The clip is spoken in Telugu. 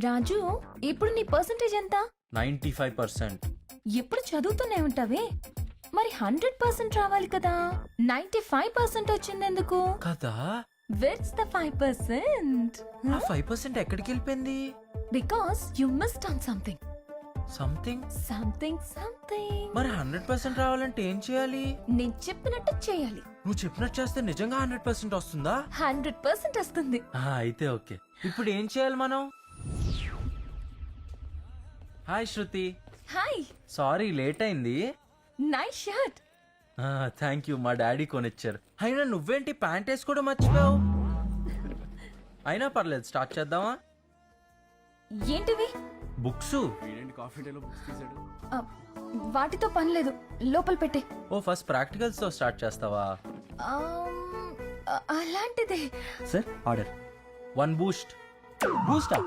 రాజు, ఇప్పుడు నీ పర్సంటేజ్ ఎంత? 95%. ఎప్పుడు చదువుతూనే ఉంటావే, మరి 100% రావాలి కదా. 95% వచ్చిందెందుకు? కదా Where's the 5%? ఆ 5% ఎక్కడికి వెళ్ళిపోయింది? Because you missed on something. Something. Something. మరి 100% రావాలంటే ఏం చేయాలి? నేను చెప్పినట్టు చేయాలి. నువ్వు చెప్పినట్టు చేస్తే నిజంగా 100% వస్తుందా? 100% వస్తుంది. అయితే ఓకే. ఇప్పుడు ఏం చేయాలి మనం? హాయ్ శృతి. హాయ్. సారీ లేట్ అయింది. Nice shirt. థ్యాంక్ యూ, మా డాడీ కొనిచ్చారు. అయినా నువ్వేంటి ప్యాంట్ వేసుకోవడం మర్చిపోయావు? అయినా పర్లేదు, స్టార్ట్ చేద్దామా? ఏంటివి? బుక్స్. ఆ, వాటితో పని లేదు, లోపల పెట్టే. ఓ ఫస్ట్ ప్రాక్టికల్స్ తో స్టార్ట్ చేస్తావా? అలాంటిదే. Sir order. 1 బూస్ట్. బూస్టా?